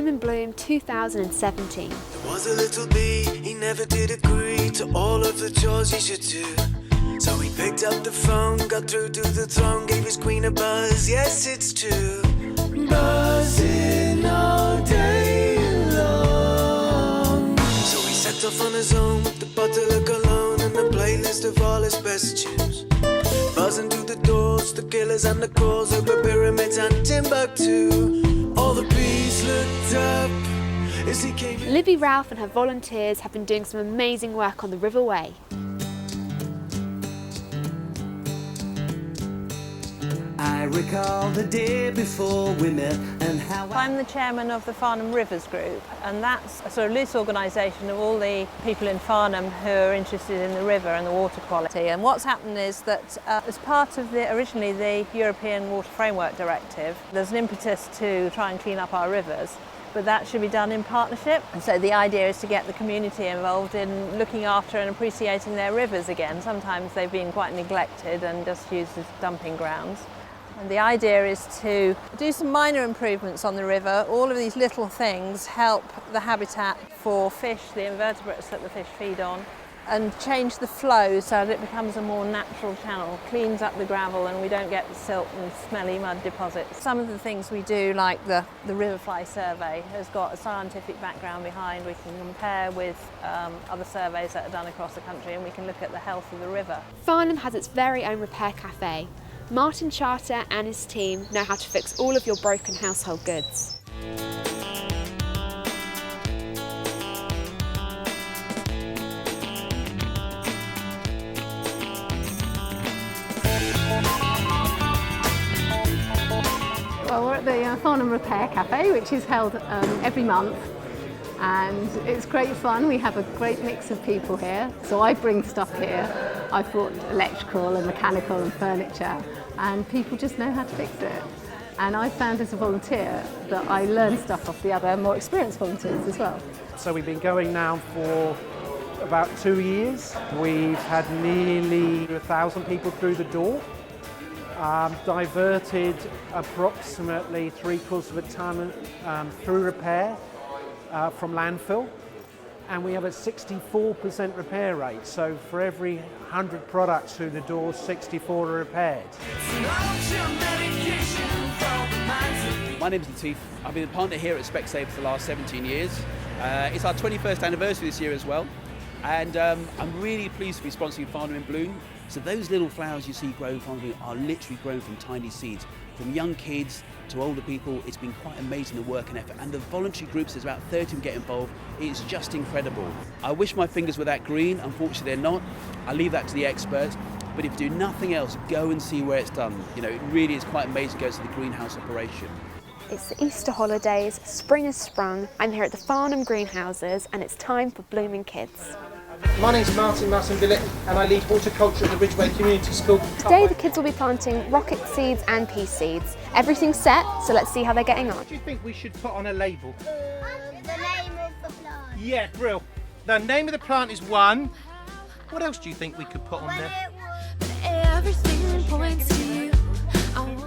Farnham in Bloom 2017. There was a little bee, he never did agree to all of the chores he should do. So he picked up the phone, got through to the throne, gave his queen a buzz, yes it's true. Buzzing all day long. So he set off on his own with the bottle of cologne and a playlist of all his best tunes. Buzzing through the doors, the killers and the calls over pyramids and Timbuktu. All the bees looked up as he came in. Libby Ralph and her volunteers have been doing some amazing work on the River Wey. I recall the day before we met and how I'm the chairman of the Farnham Rivers Group, and that's a sort of loose organisation of all the people in Farnham who are interested in the river and the water quality. And what's happened is that as part of originally the European Water Framework Directive, there's an impetus to try and clean up our rivers, but that should be done in partnership. And so the idea is to get the community involved in looking after and appreciating their rivers again. Sometimes they've been quite neglected and just used as dumping grounds. And the idea is to do some minor improvements on the river. All of these little things help the habitat for fish, the invertebrates that the fish feed on, and change the flow so that it becomes a more natural channel, cleans up the gravel and we don't get the silt and smelly mud deposits. Some of the things we do, like the riverfly survey, has got a scientific background behind. We can compare with other surveys that are done across the country and we can look at the health of the river. Farnham has its very own repair cafe. Martin Charter and his team know how to fix all of your broken household goods. Well, we're at the Farnham Repair Cafe, which is held every month, and it's great fun. We have a great mix of people here. So I bring stuff here. I've brought electrical and mechanical and furniture, and people just know how to fix it. And I found as a volunteer that I learn stuff off the other more experienced volunteers as well. So we've been going now for about 2 years. We've had nearly 1,000 people through the door. Diverted approximately 3/4 of a tonne through repair from landfill, and we have a 64% repair rate. So for every 100 products through the door, 64 are repaired. My name's Latif. I've been a partner here at Specsave for the last 17 years. It's our 21st anniversary this year as well, and I'm really pleased to be sponsoring Farnham in Bloom. So those little flowers you see growing from me are literally grown from tiny seeds. From young kids to older people, it's been quite amazing the work and effort. And the voluntary groups, there's about 30 who get involved. It's just incredible. I wish my fingers were that green. Unfortunately, they're not. I leave that to the experts. But if you do nothing else, go and see where it's done. You know, it really is quite amazing to go to the greenhouse operation. It's the Easter holidays, spring has sprung. I'm here at the Farnham greenhouses and it's time for blooming kids. My name's Martin Billet and I lead horticulture at the Ridgeway Community School. Today the kids will be planting rocket seeds and pea seeds. Everything's set, so let's see how they're getting on. What do you think we should put on a label? The name of the plant. Yeah, brill. The name of the plant is one. What else do you think we could put on there?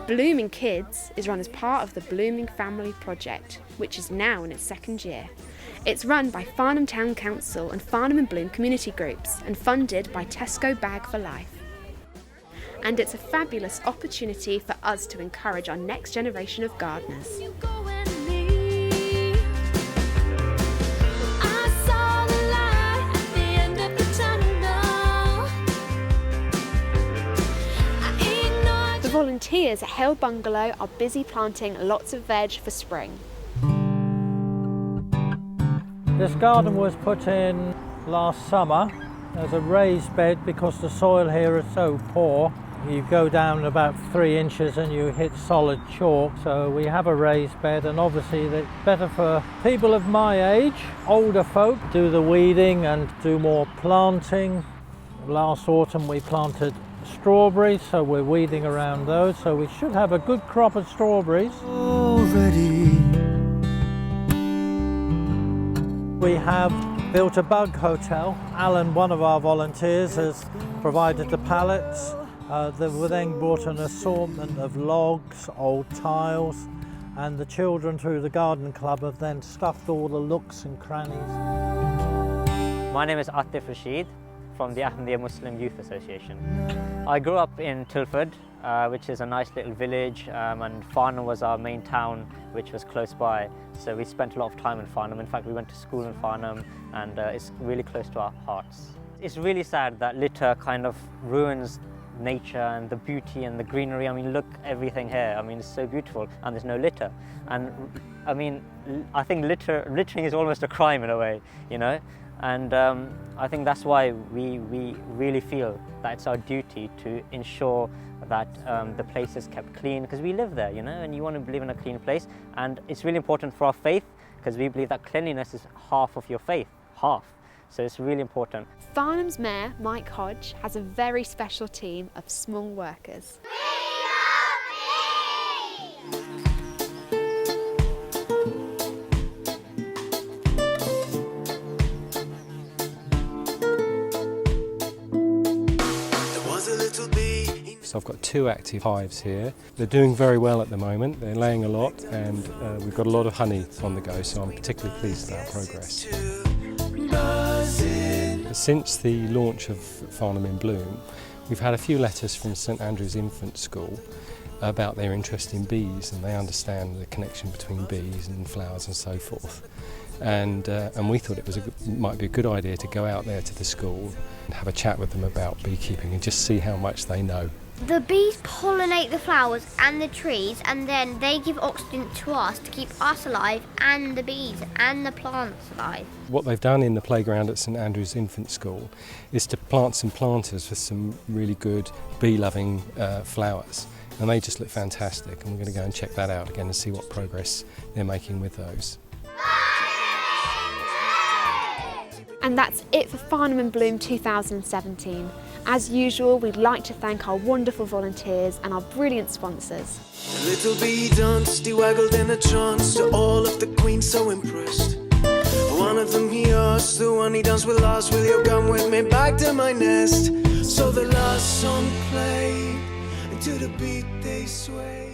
Blooming Kids is run as part of the Blooming Family Project, which is now in its second year. It's run by Farnham Town Council and Farnham and Bloom community groups and funded by Tesco Bag for Life. And it's a fabulous opportunity for us to encourage our next generation of gardeners. The volunteers at Hale Bungalow are busy planting lots of veg for spring. This garden was put in last summer as a raised bed because the soil here is so poor. You go down about 3 inches and you hit solid chalk. So we have a raised bed, and obviously it's better for people of my age. Older folk do the weeding and do more planting. Last autumn we planted strawberries, so we're weeding around those. So we should have a good crop of strawberries. Already. We have built a bug hotel. Alan, one of our volunteers, has provided the pallets. We then brought an assortment of logs, old tiles, and the children through the garden club have then stuffed all the nooks and crannies. My name is Atif Rashid from the Ahmadiyya Muslim Youth Association. I grew up in Tilford, which is a nice little village, and Farnham was our main town, which was close by. So we spent a lot of time in Farnham. In fact, we went to school in Farnham, and it's really close to our hearts. It's really sad that litter kind of ruins nature and the beauty and the greenery. I mean, look, everything here. I mean, it's so beautiful, and there's no litter. And I mean, I think littering is almost a crime in a way, you know. And I think that's why we really feel that it's our duty to ensure that the place is kept clean, because we live there, you know, and you want to live in a clean place. And it's really important for our faith, because we believe that cleanliness is half of your faith, half. So it's really important. Farnham's Mayor, Mike Hodge, has a very special team of small workers. So I've got 2 active hives here. They're doing very well at the moment. They're laying a lot, and we've got a lot of honey on the go, so I'm particularly pleased with our progress. Since the launch of Farnham in Bloom, we've had a few letters from St Andrew's Infant School about their interest in bees, and they understand the connection between bees and flowers and so forth. And we thought it might be a good idea to go out there to the school and have a chat with them about beekeeping and just see how much they know. The bees pollinate the flowers and the trees, and then they give oxygen to us to keep us alive, and the bees and the plants alive. What they've done in the playground at St Andrew's Infant School is to plant some planters with some really good bee-loving flowers, and they just look fantastic, and we're going to go and check that out again and see what progress they're making with those. And that's it for Farnham in Bloom 2017. As usual, we'd like to thank our wonderful volunteers and our brilliant sponsors. A little bee danced, he waggled in a trance, to all of the queens so impressed. One of them he asked, the one he danced with last, will you come with me back to my nest? So the last song played, and to the beat they swayed.